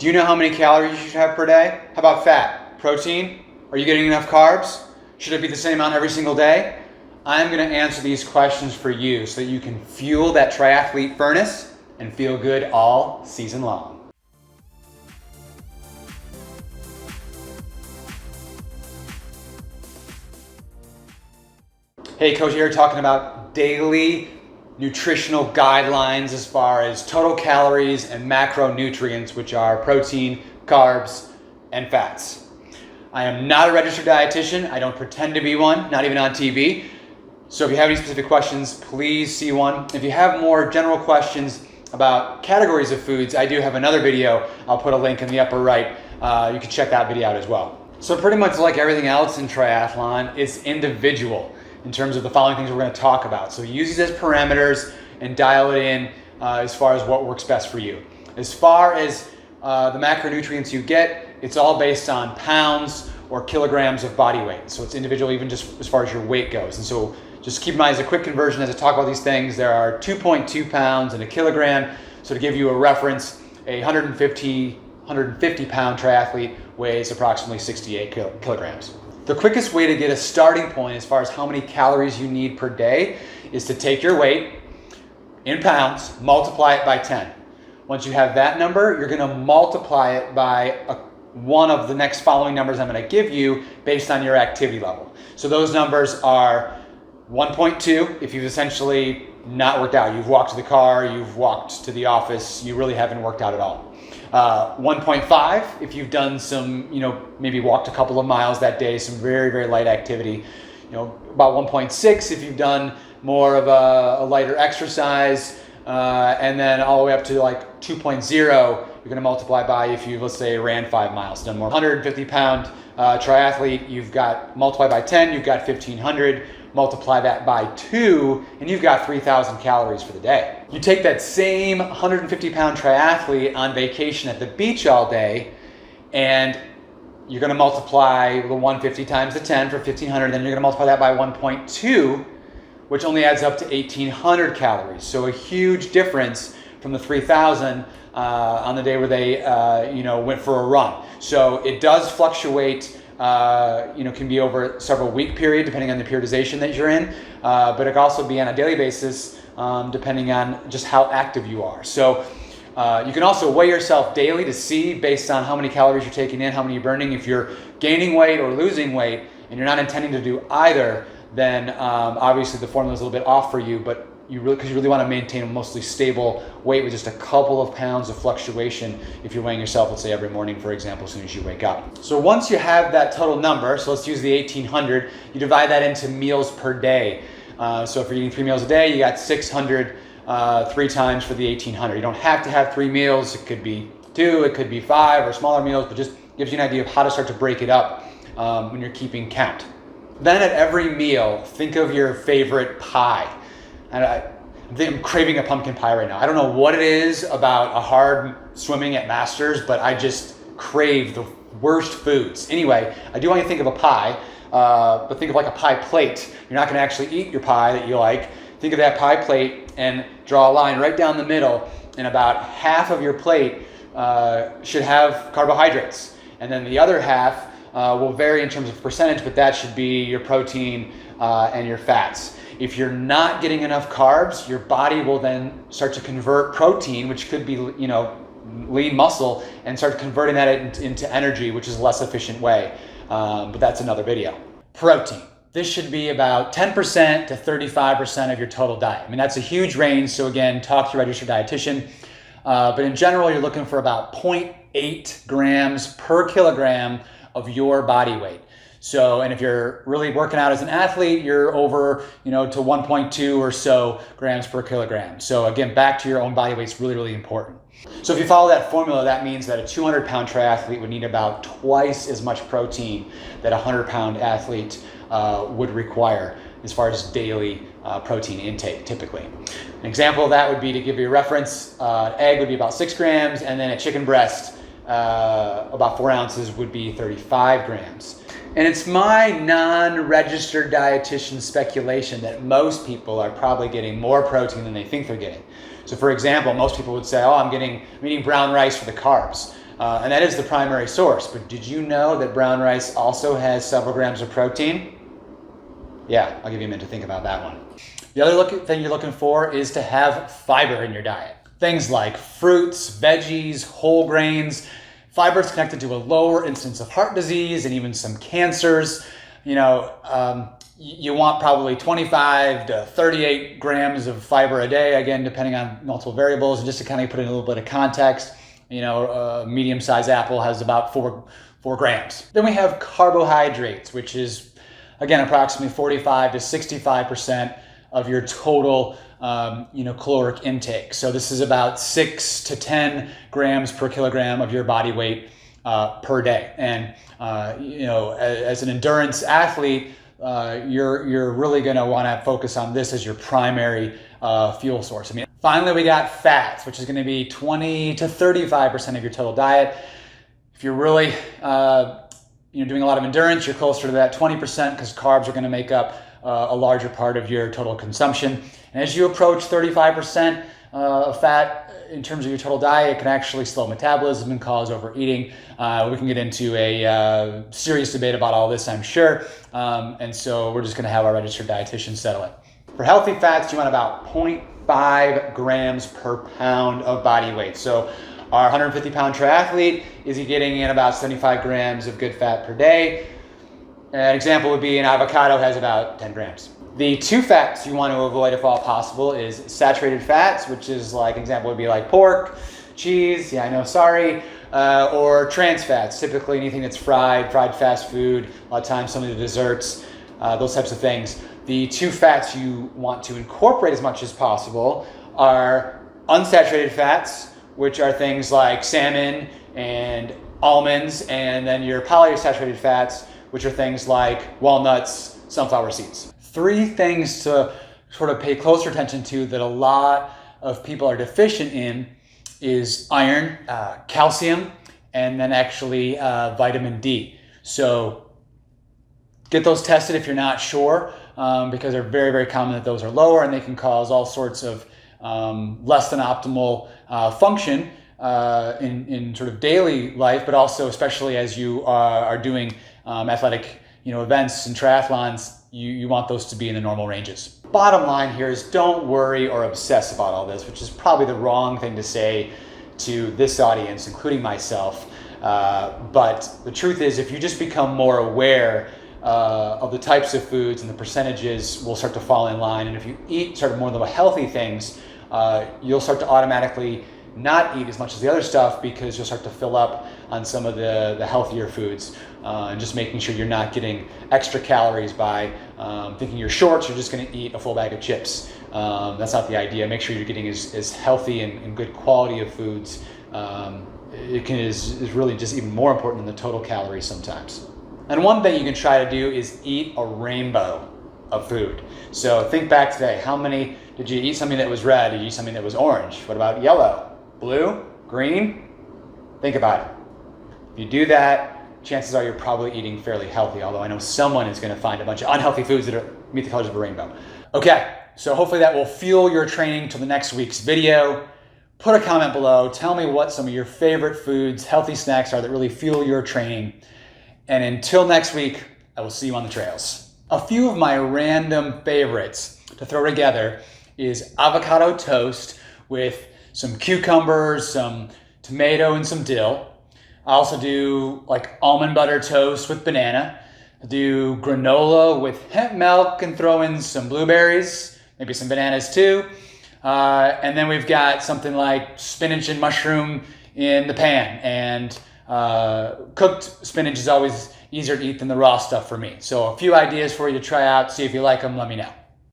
Do you know how many calories you should have per day? How about fat? Protein? Are you getting enough carbs? Should it be the same amount every single day? I'm going to answer these questions for you so that you can fuel that triathlete furnace and feel good all season long. Hey, Coach here talking about daily nutritional guidelines as far as total calories and macronutrients, which are protein, carbs, and fats. I am not a registered dietitian. I don't pretend to be one, not even on TV. So if you have any specific questions, please see one. If you have more general questions about categories of foods, I do have another video. I'll put a link in the upper right. You can check that video out as well. So pretty much like everything else in triathlon, it's individual in terms of the following things we're going to talk about. So use these as parameters and dial it in as far as what works best for you. As far as the macronutrients you get, it's all based on pounds or kilograms of body weight. So it's individual even just as far as your weight goes. And so just keep in mind as a quick conversion as I talk about these things, there are 2.2 pounds in a kilogram. So to give you a reference, a 150 pound triathlete weighs approximately 68 kilograms. The quickest way to get a starting point as far as how many calories you need per day is to take your weight in pounds, multiply it by 10. Once you have that number, you're going to multiply it by one of the next following numbers I'm going to give you based on your activity level. So those numbers are 1.2 if you've essentially not worked out. You've walked to the car, you've walked to the office, you really haven't worked out at all. 1.5 if you've done some, maybe walked a couple of miles that day, some very, very light activity. About 1.6 if you've done more of a lighter exercise, and then all the way up to like 2.0, you're going to multiply by if you, let's say, ran 5 miles, done more. 150 pound triathlete, you've got multiply by 10, you've got 1,500. Multiply that by 2, and you've got 3,000 calories for the day. You take that same 150 pound triathlete on vacation at the beach all day, and you're going to multiply the 150 times the 10 for 1,500, then you're going to multiply that by 1.2, which only adds up to 1,800 calories. So a huge difference from the 3,000 on the day where they went for a run. So it does fluctuate. Can be over several week period depending on the periodization that you're in, but it can also be on a daily basis depending on just how active you are. So you can also weigh yourself daily to see based on how many calories you're taking in, how many you're burning. If you're gaining weight or losing weight and you're not intending to do either, then obviously the formula is a little bit off for you, but because you really want to maintain a mostly stable weight with just a couple of pounds of fluctuation if you're weighing yourself, let's say every morning, for example, as soon as you wake up. So once you have that total number, so let's use the 1,800, you divide that into meals per day. So if you're eating 3 meals a day, you got 600 3 times for the 1,800. You don't have to have 3 meals. It could be 2, it could be 5 or smaller meals, but just gives you an idea of how to start to break it up when you're keeping count. Then at every meal, think of your favorite pie. And I'm craving a pumpkin pie right now. I don't know what it is about a hard swimming at Masters, but I just crave the worst foods. Anyway, I do want you to think of a pie, but think of like a pie plate. You're not going to actually eat your pie that you like. Think of that pie plate and draw a line right down the middle, and about half of your plate should have carbohydrates. And then the other half will vary in terms of percentage, but that should be your protein and your fats. If you're not getting enough carbs, your body will then start to convert protein, which could be, lean muscle, and start converting that into energy, which is a less efficient way. But that's another video. Protein. This should be about 10% to 35% of your total diet. I mean, that's a huge range. So again, talk to your registered dietitian. But in general, you're looking for about 0.8 grams per kilogram of your body weight. So, and if you're really working out as an athlete, you're over, to 1.2 or so grams per kilogram. So again, back to your own body weight is really, really important. So if you follow that formula, that means that a 200 pound triathlete would need about twice as much protein that a 100 pound athlete would require as far as daily protein intake typically. An example of that would be, to give you a reference, egg would be about 6 grams, and then a chicken breast, about 4 ounces, would be 35 grams. And it's my non-registered dietitian speculation that most people are probably getting more protein than they think they're getting. So for example, most people would say, I'm eating brown rice for the carbs. And that is the primary source. But did you know that brown rice also has several grams of protein? Yeah, I'll give you a minute to think about that one. The other thing you're looking for is to have fiber in your diet. Things like fruits, veggies, whole grains. Fiber is connected to a lower incidence of heart disease and even some cancers. You want probably 25 to 38 grams of fiber a day, again, depending on multiple variables. And just to kind of put in a little bit of context, a medium-sized apple has about 4 grams. Then we have carbohydrates, which is, again, approximately 45 to 65% of your total caloric intake. So this is about 6 to 10 grams per kilogram of your body weight per day. And as an endurance athlete, you're really going to want to focus on this as your primary fuel source. Finally, we got fats, which is going to be 20 to 35% of your total diet. If you're really doing a lot of endurance, you're closer to that 20% because carbs are going to make up a larger part of your total consumption. And as you approach 35% of fat in terms of your total diet, it can actually slow metabolism and cause overeating. We can get into a serious debate about all this, I'm sure. And so we're just going to have our registered dietitian settle it. For healthy fats, you want about 0.5 grams per pound of body weight. So our 150-pound triathlete, is he getting in about 75 grams of good fat per day? An example would be an avocado has about 10 grams. The 2 fats you want to avoid if all possible is saturated fats, which is like, an example would be like pork, cheese, or trans fats, typically anything that's fried fast food, a lot of times some of the desserts, those types of things. The 2 fats you want to incorporate as much as possible are unsaturated fats, which are things like salmon and almonds, and then your polyunsaturated fats, which are things like walnuts, sunflower seeds. 3 things to sort of pay closer attention to that a lot of people are deficient in is iron, calcium, and then actually vitamin D. So get those tested if you're not sure, because they're very, very common that those are lower, and they can cause all sorts of less than optimal function in sort of daily life, but also especially as you are doing athletic events and triathlons, you want those to be in the normal ranges. Bottom line here is don't worry or obsess about all this, which is probably the wrong thing to say to this audience, including myself. But the truth is, if you just become more aware of the types of foods, and the percentages will start to fall in line, and if you eat sort of more of the healthy things, you'll start to automatically not eat as much as the other stuff because you'll start to fill up on some of the healthier foods, and just making sure you're not getting extra calories by thinking you're short, so you're just going to eat a full bag of chips. That's not the idea. Make sure you're getting as healthy and good quality of foods. Is really just even more important than the total calories sometimes. And one thing you can try to do is eat a rainbow of food. So think back today. How many did you eat? Something that was red? Did you eat something that was orange? What about yellow, blue, green? Think about it. If you do that, chances are you're probably eating fairly healthy, although I know someone is going to find a bunch of unhealthy foods that meet the colors of a rainbow. Okay, so hopefully that will fuel your training till the next week's video. Put a comment below. Tell me what some of your favorite foods, healthy snacks are that really fuel your training. And until next week, I will see you on the trails. A few of my random favorites to throw together is avocado toast with some cucumbers, some tomato, and some dill. I also do like almond butter toast with banana. I do granola with hemp milk and throw in some blueberries, maybe some bananas too. And then we've got something like spinach and mushroom in the pan. And cooked spinach is always easier to eat than the raw stuff for me. So a few ideas for you to try out. See if you like them. Let me know.